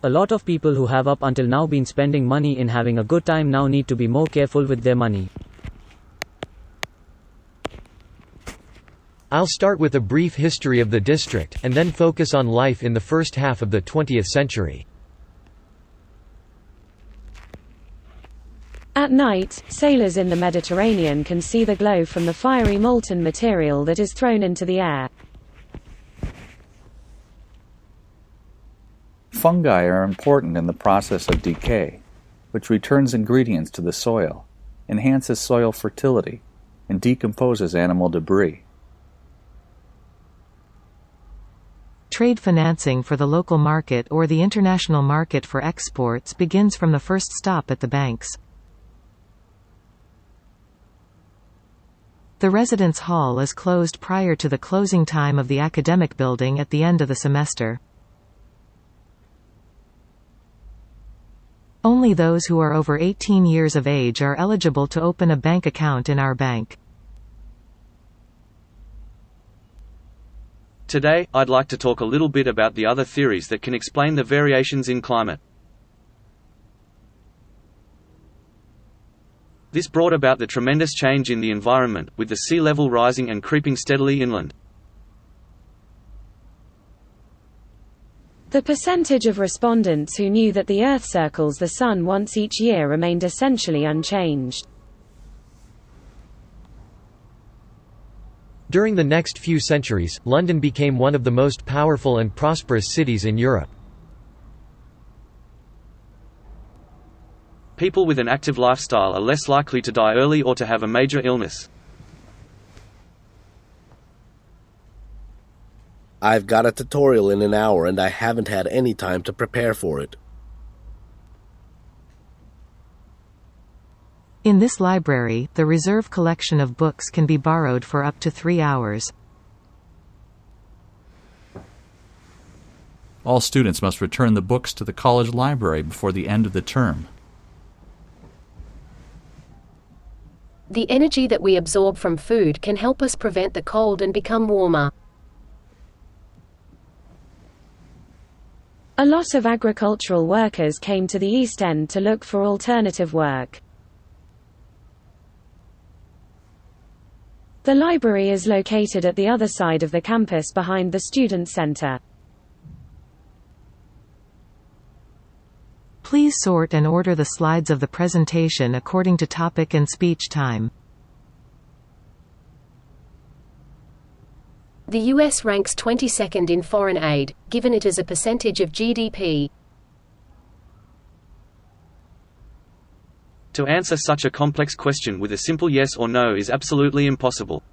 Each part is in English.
A lot of people who have up until now been spending money in having a good time now need to be more careful with their money. I'll start with a brief history of the district, and then focus on life in the first half of the 20th century. At night, sailors in the Mediterranean can see the glow from the fiery molten material that is thrown into the air. Fungi are important in the process of decay, which returns ingredients to the soil, enhances soil fertility, and decomposes animal debris. Trade financing for the local market or the international market for exports begins from the first stop at the banks. The residence hall is closed prior to the closing time of the academic building at the end of the semester. Only those who are over 18 years of age are eligible to open a bank account in our bank. Today, I'd like to talk a little bit about the other theories that can explain the variations in climate. This brought about the tremendous change in the environment, with the sea level rising and creeping steadily inland. The percentage of respondents who knew that the Earth circles the Sun once each year remained essentially unchanged. During the next few centuries, London became one of the most powerful and prosperous cities in Europe. People with an active lifestyle are less likely to die early or to have a major illness. I've got a tutorial in an hour and I haven't had any time to prepare for it. In this library, the reserve collection of books can be borrowed for up to 3 hours. All students must return the books to the college library before the end of the term. The energy that we absorb from food can help us prevent the cold and become warmer. A lot of agricultural workers came to the East End to look for alternative work. The library is located at the other side of the campus behind the Student Center. Please sort and order the slides of the presentation according to topic and speech time. The US ranks 22nd in foreign aid, given it as a percentage of GDP. To answer such a complex question with a simple yes or no is absolutely impossible.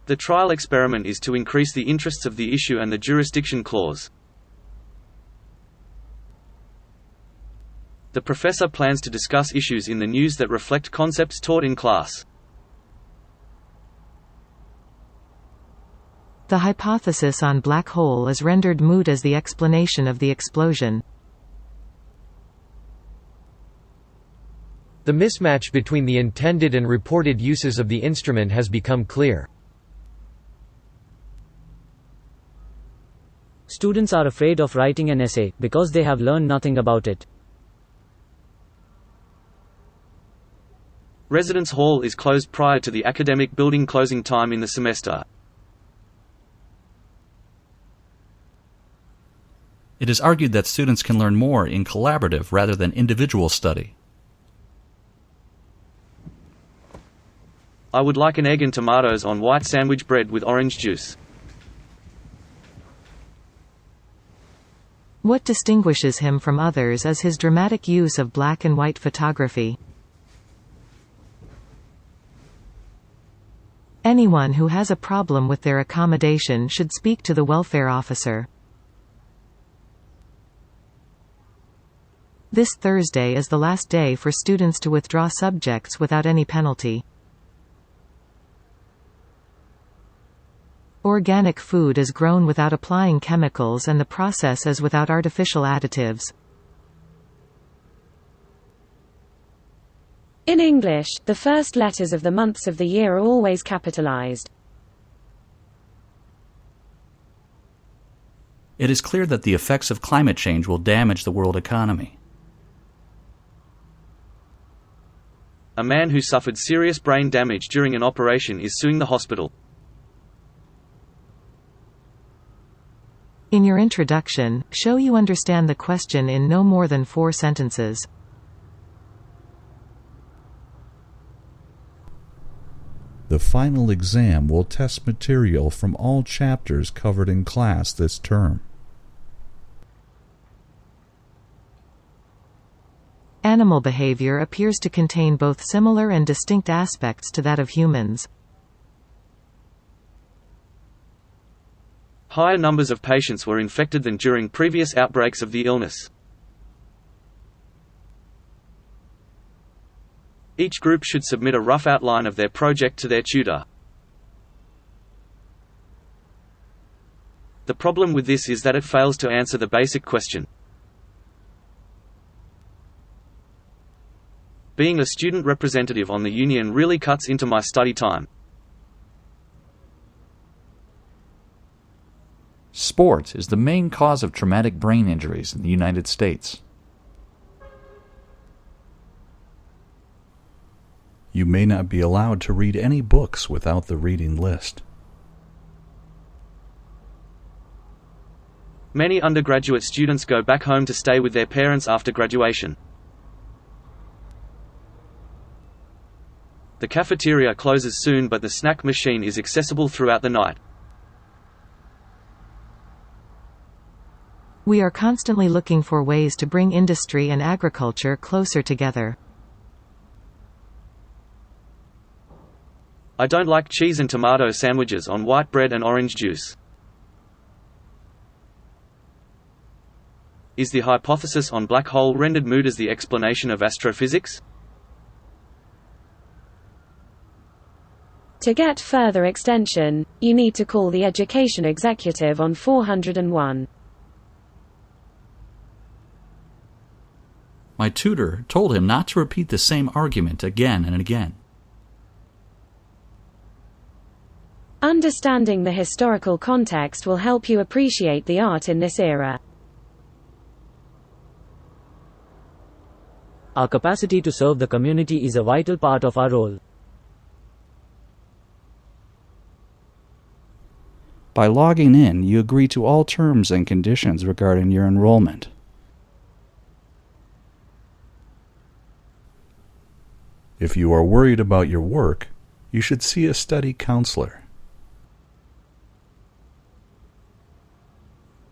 The trial experiment is to increase the interests of the issue and the jurisdiction clause. The professor plans to discuss issues in the news that reflect concepts taught in class. The hypothesis on black hole is rendered moot as the explanation of the explosion. The mismatch between the intended and reported uses of the instrument has become clear. Students are afraid of writing an essay, because they have learned nothing about it. Residence hall is closed prior to the academic building closing time in the semester. It is argued that students can learn more in collaborative rather than individual study. I would like an egg and tomatoes on white sandwich bread with orange juice. What distinguishes him from others is his dramatic use of black and white photography. Anyone who has a problem with their accommodation should speak to the welfare officer. This Thursday is the last day for students to withdraw subjects without any penalty. Organic food is grown without applying chemicals and the process is without artificial additives. In English, the first letters of the months of the year are always capitalized. It is clear that the effects of climate change will damage the world economy. A man who suffered serious brain damage during an operation is suing the hospital. In your introduction, show you understand the question in no more than 4 sentences. The final exam will test material from all chapters covered in class this term. Animal behavior appears to contain both similar and distinct aspects to that of humans. Higher numbers of patients were infected than during previous outbreaks of the illness. Each group should submit a rough outline of their project to their tutor. The problem with this is that it fails to answer the basic question. Being a student representative on the union really cuts into my study time. Sport is the main cause of traumatic brain injuries in the United States. You may not be allowed to read any books without the reading list. Many undergraduate students go back home to stay with their parents after graduation. The cafeteria closes soon, but the snack machine is accessible throughout the night. We are constantly looking for ways to bring industry and agriculture closer together. I don't like cheese and tomato sandwiches on white bread and orange juice. Is the hypothesis on black hole rendered mood as the explanation of astrophysics? To get further extension, you need to call the education executive on 401. My tutor told him not to repeat the same argument again and again. Understanding the historical context will help you appreciate the art in this era. Our capacity to serve the community is a vital part of our role. By logging in, you agree to all terms and conditions regarding your enrollment. If you are worried about your work, you should see a study counselor.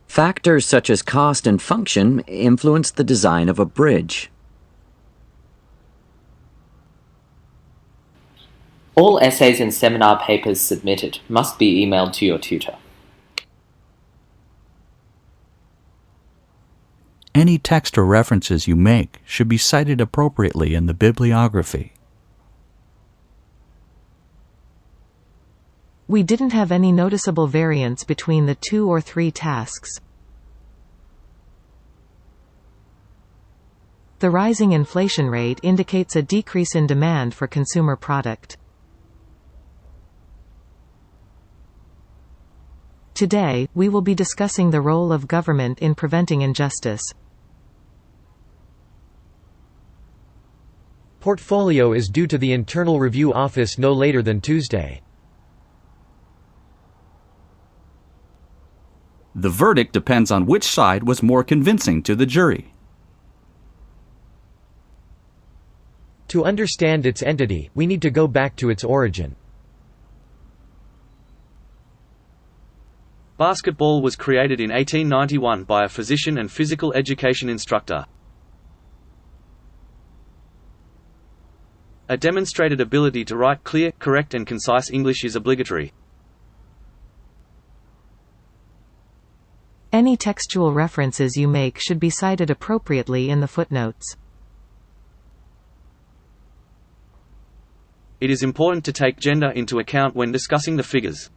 Factors such as cost and function influence the design of a bridge. All essays and seminar papers submitted must be emailed to your tutor. Any text or references you make should be cited appropriately in the bibliography. We didn't have any noticeable variance between the 2 or 3 tasks. The rising inflation rate indicates a decrease in demand for consumer product. Today, we will be discussing the role of government in preventing injustice. Portfolio is due to the Internal Review Office no later than Tuesday. The verdict depends on which side was more convincing to the jury. To understand its entity, we need to go back to its origin. Basketball was created in 1891 by a physician and physical education instructor. A demonstrated ability to write clear, correct and concise English is obligatory. Any textual references you make should be cited appropriately in the footnotes. It is important to take gender into account when discussing the figures.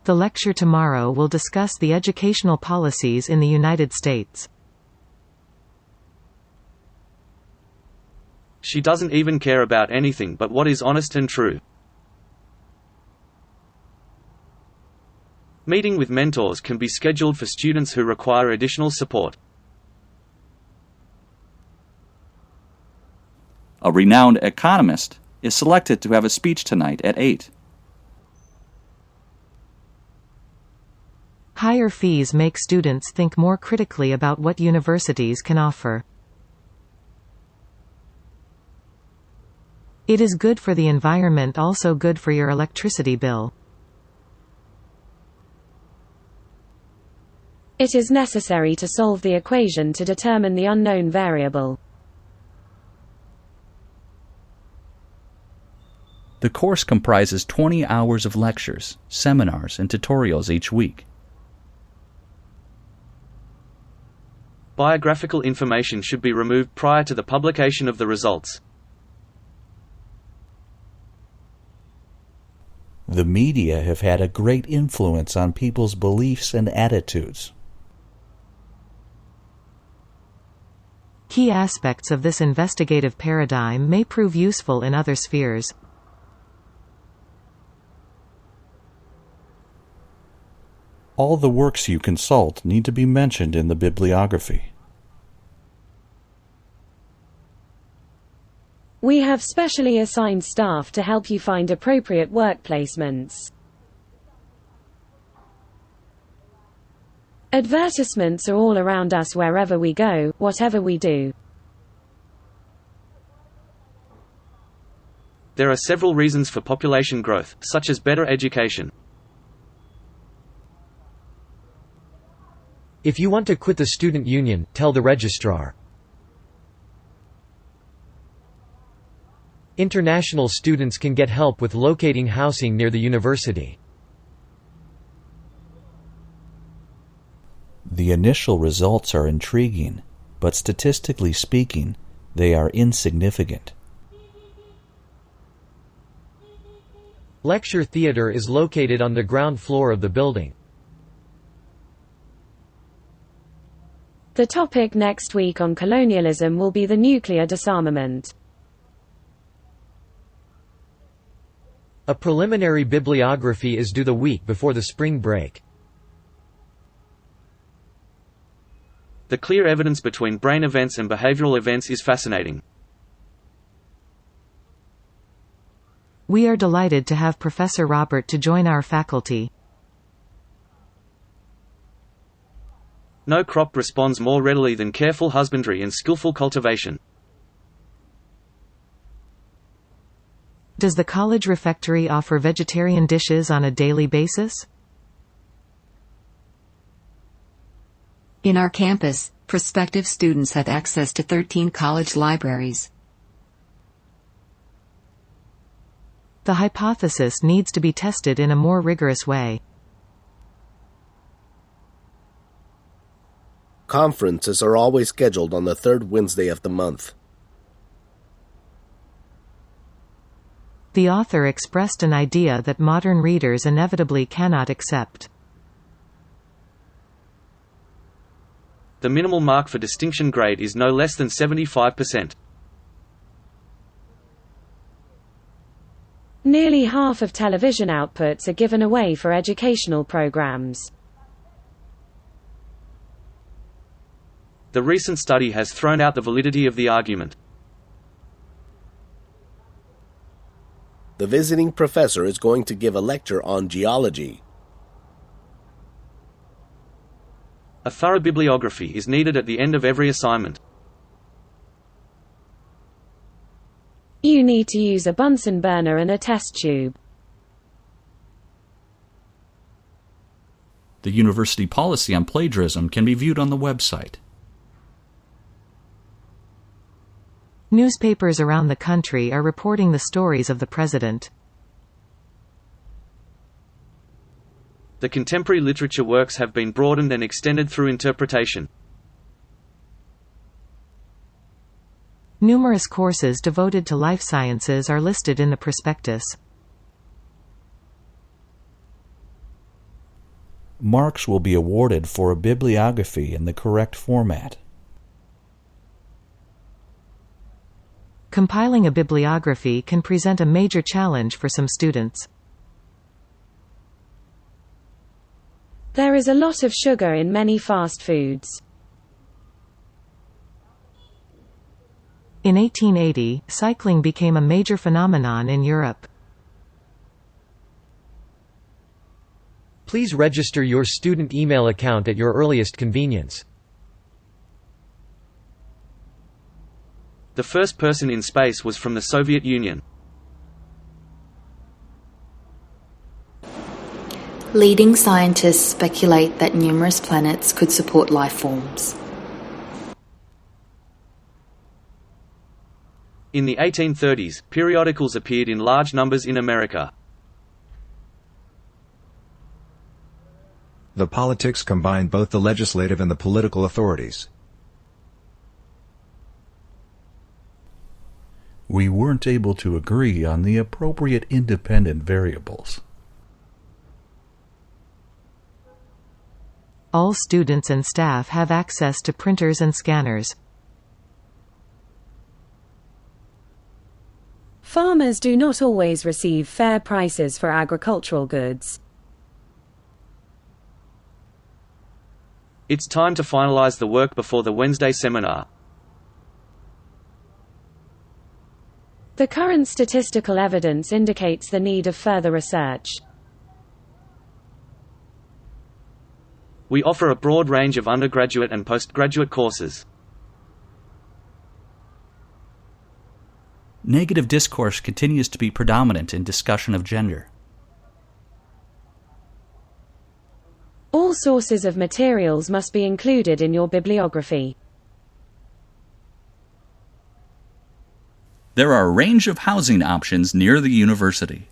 The lecture tomorrow will discuss the educational policies in the United States. She doesn't even care about anything but what is honest and true. Meeting with mentors can be scheduled for students who require additional support. A renowned economist is selected to have a speech tonight at 8. Higher fees make students think more critically about what universities can offer. It is good for the environment, also good for your electricity bill. It is necessary to solve the equation to determine the unknown variable. The course comprises 20 hours of lectures, seminars, and tutorials each week. Biographical information should be removed prior to the publication of the results. The media have had a great influence on people's beliefs and attitudes. Key aspects of this investigative paradigm may prove useful in other spheres. All the works you consult need to be mentioned in the bibliography. We have specially assigned staff to help you find appropriate work placements. Advertisements are all around us wherever we go, whatever we do. There are several reasons for population growth, such as better education. If you want to quit the student union, tell the registrar. International students can get help with locating housing near the university. The initial results are intriguing, but statistically speaking, they are insignificant. Lecture theater is located on the ground floor of the building. The topic next week on colonialism will be the nuclear disarmament. A preliminary bibliography is due the week before the spring break. The clear evidence between brain events and behavioral events is fascinating. We are delighted to have Professor Robert to join our faculty. No crop responds more readily than careful husbandry and skillful cultivation. Does the college refectory offer vegetarian dishes on a daily basis? In our campus, prospective students have access to 13 college libraries. The hypothesis needs to be tested in a more rigorous way. Conferences are always scheduled on the third Wednesday of the month. The author expressed an idea that modern readers inevitably cannot accept. The minimal mark for distinction grade is no less than 75%. Nearly half of television outputs are given away for educational programs. The recent study has thrown out the validity of the argument. The visiting professor is going to give a lecture on geology. A thorough bibliography is needed at the end of every assignment. You need to use a Bunsen burner and a test tube. The university policy on plagiarism can be viewed on the website. Newspapers around the country are reporting the stories of the president. The contemporary literature works have been broadened and extended through interpretation. Numerous courses devoted to life sciences are listed in the prospectus. Marks will be awarded for a bibliography in the correct format. Compiling a bibliography can present a major challenge for some students. There is a lot of sugar in many fast foods. In 1880, cycling became a major phenomenon in Europe. Please register your student email account at your earliest convenience. The first person in space was from the Soviet Union. Leading scientists speculate that numerous planets could support life forms. In the 1830s, periodicals appeared in large numbers in America. The politics combined both the legislative and the political authorities. We weren't able to agree on the appropriate independent variables. All students and staff have access to printers and scanners. Farmers do not always receive fair prices for agricultural goods. It's time to finalize the work before the Wednesday seminar. The current statistical evidence indicates the need of further research. We offer a broad range of undergraduate and postgraduate courses. Negative discourse continues to be predominant in discussion of gender. All sources of materials must be included in your bibliography. There are a range of housing options near the university.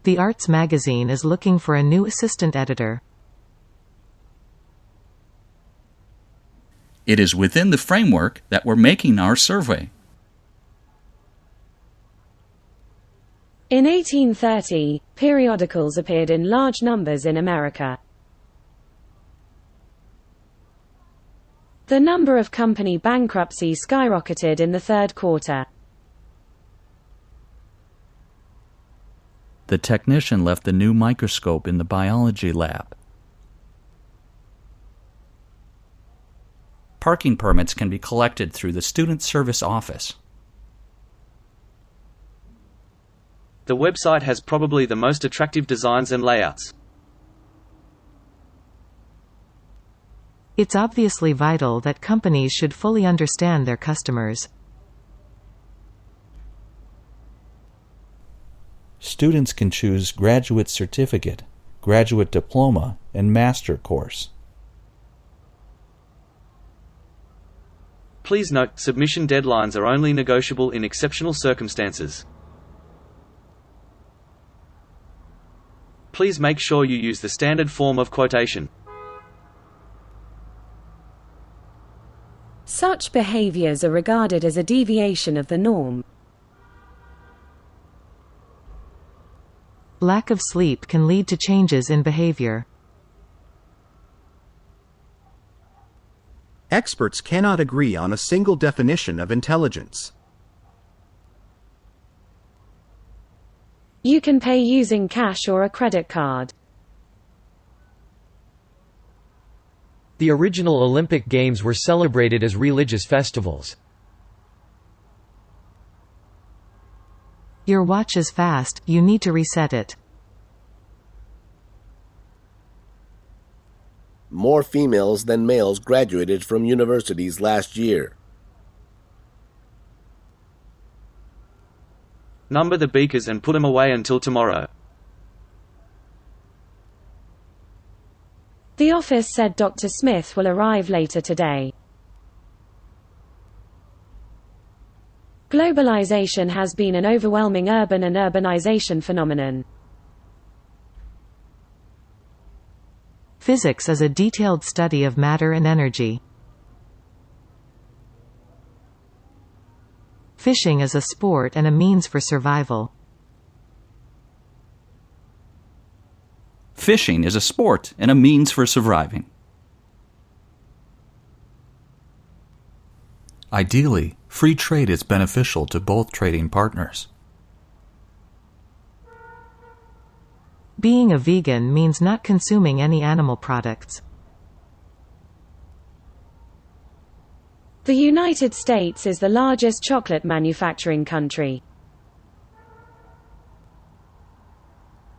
The Arts magazine is looking for a new assistant editor. It is within the framework that we're making our survey. In 1830, periodicals appeared in large numbers in America. The number of company bankruptcies skyrocketed in the third quarter. The technician left the new microscope in the biology lab. Parking permits can be collected through the Student Service Office. The website has probably the most attractive designs and layouts. It's obviously vital that companies should fully understand their customers. Students can choose graduate certificate, graduate diploma, and master course. Please note, submission deadlines are only negotiable in exceptional circumstances. Please make sure you use the standard form of quotation. Such behaviors are regarded as a deviation of the norm. Lack of sleep can lead to changes in behavior. Experts cannot agree on a single definition of intelligence. You can pay using cash or a credit card. The original Olympic Games were celebrated as religious festivals. Your watch is fast, you need to reset it. More females than males graduated from universities last year. Number the beakers and put them away until tomorrow. The office said Dr. Smith will arrive later today. Globalization has been an overwhelming urban and urbanization phenomenon. Physics is a detailed study of matter and energy. Fishing is a sport and a means for survival. Fishing is a sport and a means for surviving. Ideally, free trade is beneficial to both trading partners. Being a vegan means not consuming any animal products. The United States is the largest chocolate manufacturing country.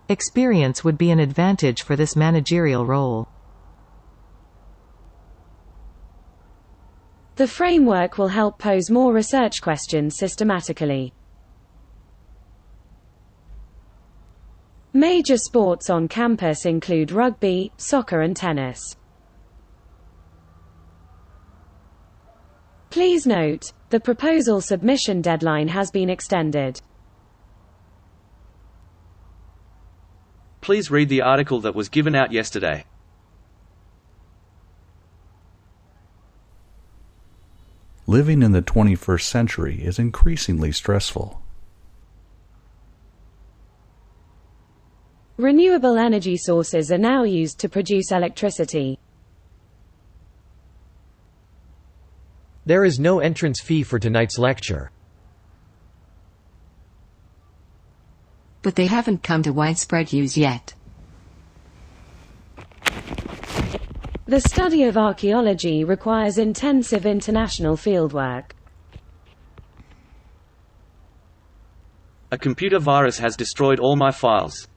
Experience would be an advantage for this managerial role. The framework will help pose more research questions systematically. Major sports on campus include rugby, soccer and tennis. Please note, the proposal submission deadline has been extended. Please read the article that was given out yesterday. Living in the 21st century is increasingly stressful. Renewable energy sources are now used to produce electricity. There is no entrance fee for tonight's lecture. But they haven't come to widespread use yet. The study of archaeology requires intensive international fieldwork. A computer virus has destroyed all my files.